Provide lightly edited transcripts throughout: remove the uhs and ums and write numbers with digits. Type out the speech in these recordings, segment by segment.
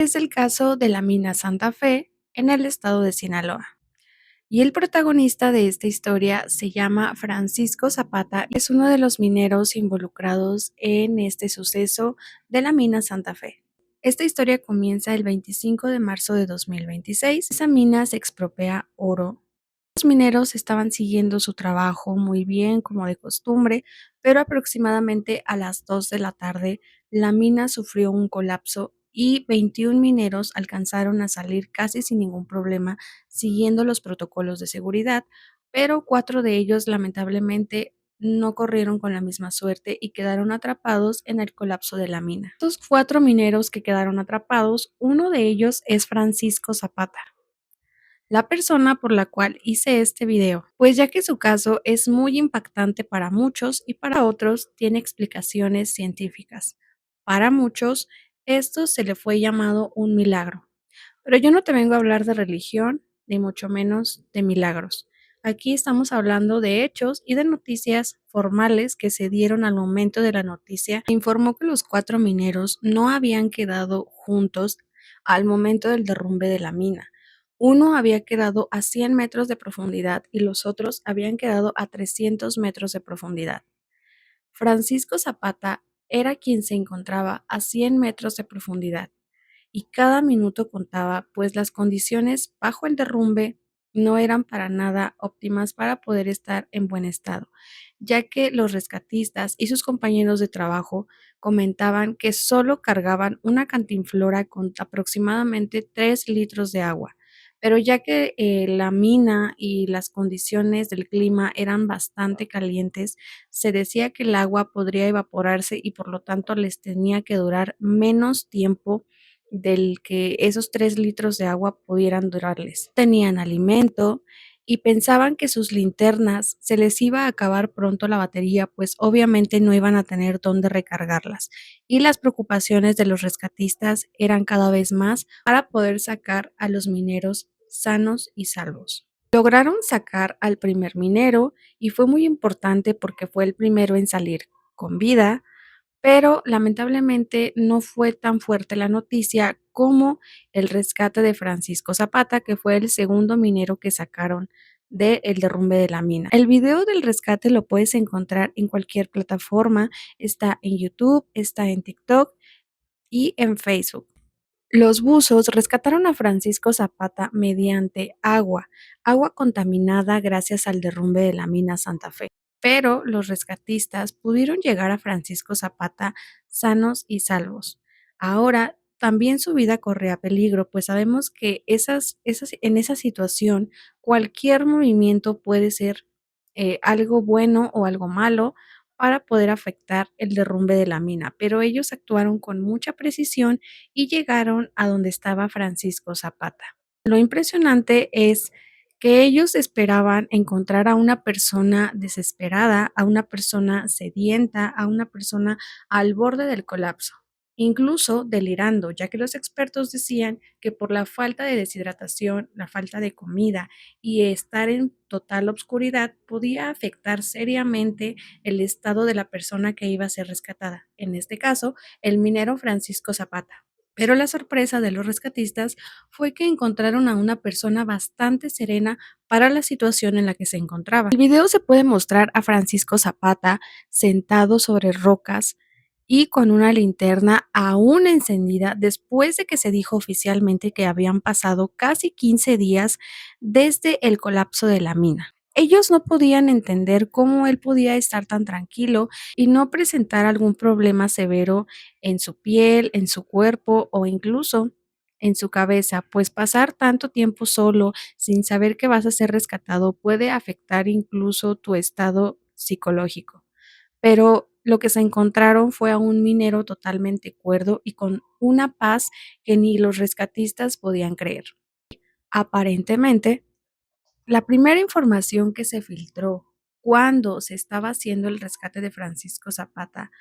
Es el caso de la mina Santa Fe en el estado de Sinaloa. Y el protagonista de esta historia se llama Francisco Zapata, y es uno de los mineros involucrados en este suceso de la mina Santa Fe. Esta historia comienza el 25 de marzo de 2026. Esa mina se expropia oro. Los mineros estaban siguiendo su trabajo muy bien, como de costumbre, pero aproximadamente a las 2 de la tarde la mina sufrió un colapso y 21 mineros alcanzaron a salir casi sin ningún problema siguiendo los protocolos de seguridad, pero 4 de ellos lamentablemente no corrieron con la misma suerte y quedaron atrapados en el colapso de la mina. Estos 4 mineros que quedaron atrapados, uno de ellos es Francisco Zapata, la persona por la cual hice este video, pues ya que su caso es muy impactante para muchos y para otros tiene explicaciones científicas. Para muchos, esto se le fue llamado un milagro. Pero yo no te vengo a hablar de religión, ni mucho menos de milagros. Aquí estamos hablando de hechos y de noticias formales que se dieron al momento de la noticia. Informó que los 4 mineros no habían quedado juntos al momento del derrumbe de la mina. Uno había quedado a 100 metros de profundidad y los otros habían quedado a 300 metros de profundidad. Francisco Zapata era quien se encontraba a 100 metros de profundidad y cada minuto contaba, pues las condiciones bajo el derrumbe no eran para nada óptimas para poder estar en buen estado, ya que los rescatistas y sus compañeros de trabajo comentaban que solo cargaban una cantinflora con aproximadamente 3 litros de agua. Pero ya que la mina y las condiciones del clima eran bastante calientes, se decía que el agua podría evaporarse y por lo tanto les tenía que durar menos tiempo del que esos 3 litros de agua pudieran durarles. Tenían alimento y pensaban que sus linternas se les iba a acabar pronto la batería, pues obviamente no iban a tener dónde recargarlas. Y las preocupaciones de los rescatistas eran cada vez más para poder sacar a los mineros sanos y salvos. Lograron sacar al primer minero y fue muy importante porque fue el primero en salir con vida, pero lamentablemente no fue tan fuerte la noticia como el rescate de Francisco Zapata, que fue el segundo minero que sacaron del derrumbe de la mina. El video del rescate lo puedes encontrar en cualquier plataforma, está en YouTube, está en TikTok y en Facebook. Los buzos rescataron a Francisco Zapata mediante agua contaminada gracias al derrumbe de la mina Santa Fe. Pero los rescatistas pudieron llegar a Francisco Zapata sanos y salvos. Ahora también su vida corría peligro, pues sabemos que en esa situación cualquier movimiento puede ser algo bueno o algo malo para poder afectar el derrumbe de la mina, pero ellos actuaron con mucha precisión y llegaron a donde estaba Francisco Zapata. Lo impresionante es que ellos esperaban encontrar a una persona desesperada, a una persona sedienta, a una persona al borde del colapso, incluso delirando, ya que los expertos decían que por la falta de deshidratación, la falta de comida y estar en total obscuridad podía afectar seriamente el estado de la persona que iba a ser rescatada, en este caso, el minero Francisco Zapata. Pero la sorpresa de los rescatistas fue que encontraron a una persona bastante serena para la situación en la que se encontraba. El video se puede mostrar a Francisco Zapata sentado sobre rocas y con una linterna aún encendida después de que se dijo oficialmente que habían pasado casi 15 días desde el colapso de la mina. Ellos no podían entender cómo él podía estar tan tranquilo y no presentar algún problema severo en su piel, en su cuerpo o incluso en su cabeza, pues pasar tanto tiempo solo sin saber que vas a ser rescatado puede afectar incluso tu estado psicológico. Pero lo que se encontraron fue a un minero totalmente cuerdo y con una paz que ni los rescatistas podían creer. Aparentemente, la primera información que se filtró cuando se estaba haciendo el rescate de Francisco Zapata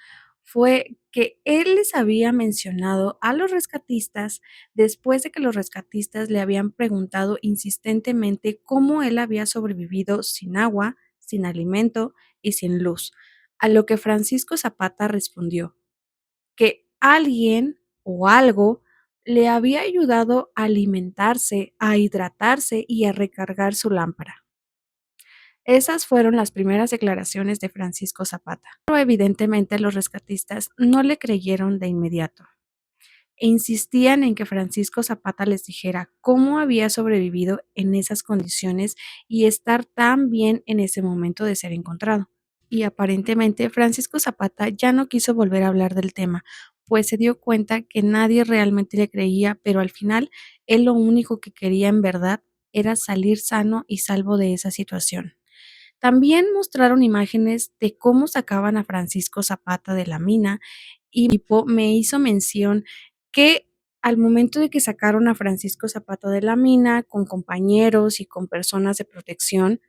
fue que él les había mencionado a los rescatistas después de que los rescatistas le habían preguntado insistentemente cómo él había sobrevivido sin agua, sin alimento y sin luz, a lo que Francisco Zapata respondió que alguien o algo le había ayudado a alimentarse, a hidratarse y a recargar su lámpara. Esas fueron las primeras declaraciones de Francisco Zapata, pero evidentemente los rescatistas no le creyeron de inmediato e insistían en que Francisco Zapata les dijera cómo había sobrevivido en esas condiciones y estar tan bien en ese momento de ser encontrado. Y aparentemente Francisco Zapata ya no quiso volver a hablar del tema, pues se dio cuenta que nadie realmente le creía, pero al final él lo único que quería en verdad era salir sano y salvo de esa situación. También mostraron imágenes de cómo sacaban a Francisco Zapata de la mina y Pipo me hizo mención que al momento de que sacaron a Francisco Zapata de la mina con compañeros y con personas de protección,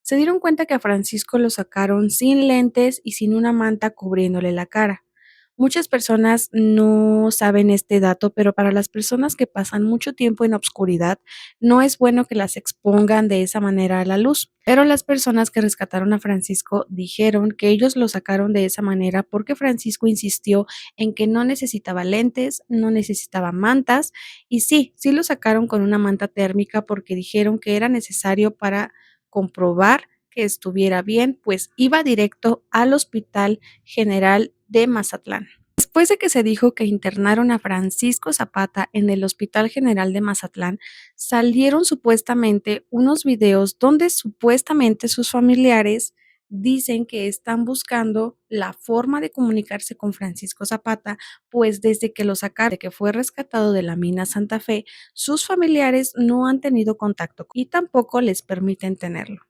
se dieron cuenta que a Francisco lo sacaron sin lentes y sin una manta cubriéndole la cara. Muchas personas no saben este dato, pero para las personas que pasan mucho tiempo en obscuridad, no es bueno que las expongan de esa manera a la luz. Pero las personas que rescataron a Francisco dijeron que ellos lo sacaron de esa manera porque Francisco insistió en que no necesitaba lentes, no necesitaba mantas, y sí lo sacaron con una manta térmica porque dijeron que era necesario para comprobar que estuviera bien, pues iba directo al Hospital General de Mazatlán. Después de que se dijo que internaron a Francisco Zapata en el Hospital General de Mazatlán, salieron supuestamente unos videos donde supuestamente sus familiares dicen que están buscando la forma de comunicarse con Francisco Zapata, pues desde que lo sacaron, de que fue rescatado de la mina Santa Fe, sus familiares no han tenido contacto y tampoco les permiten tenerlo.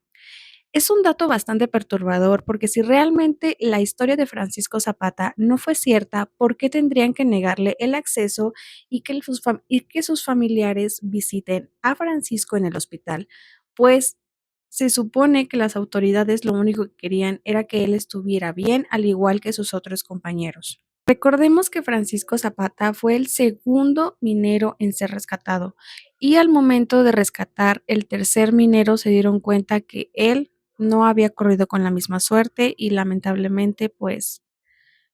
Es un dato bastante perturbador porque si realmente la historia de Francisco Zapata no fue cierta, ¿por qué tendrían que negarle el acceso y que sus familiares visiten a Francisco en el hospital? Pues se supone que las autoridades lo único que querían era que él estuviera bien, al igual que sus otros compañeros. Recordemos que Francisco Zapata fue el segundo minero en ser rescatado y al momento de rescatar el tercer minero se dieron cuenta que él no había corrido con la misma suerte y lamentablemente pues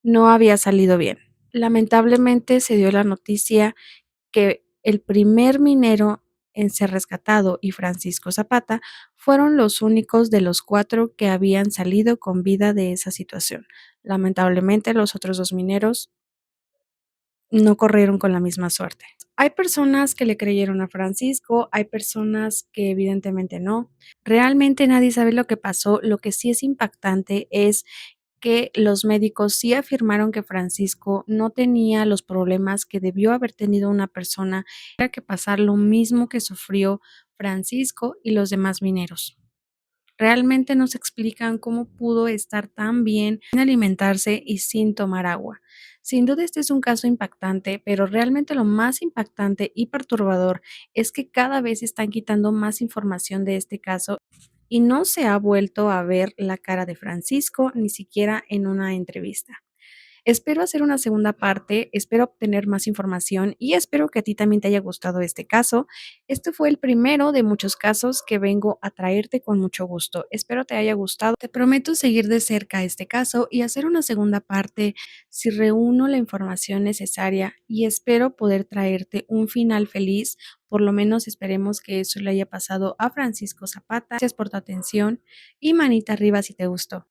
no había salido bien. Lamentablemente se dio la noticia que el primer minero en ser rescatado y Francisco Zapata fueron los únicos de los 4 que habían salido con vida de esa situación. Lamentablemente los otros 2 mineros no corrieron con la misma suerte. Hay personas que le creyeron a Francisco, hay personas que evidentemente no. Realmente nadie sabe lo que pasó. Lo que sí es impactante es que los médicos sí afirmaron que Francisco no tenía los problemas que debió haber tenido una persona, era que pasar lo mismo que sufrió Francisco y los demás mineros. Realmente nos explican cómo pudo estar tan bien sin alimentarse y sin tomar agua. Sin duda este es un caso impactante, pero realmente lo más impactante y perturbador es que cada vez están quitando más información de este caso y no se ha vuelto a ver la cara de Francisco ni siquiera en una entrevista. Espero hacer una segunda parte, espero obtener más información y espero que a ti también te haya gustado este caso. Este fue el primero de muchos casos que vengo a traerte con mucho gusto. Espero te haya gustado. Te prometo seguir de cerca este caso y hacer una segunda parte si reúno la información necesaria y espero poder traerte un final feliz. Por lo menos esperemos que eso le haya pasado a Francisco Zapata. Gracias por tu atención y manita arriba si te gustó.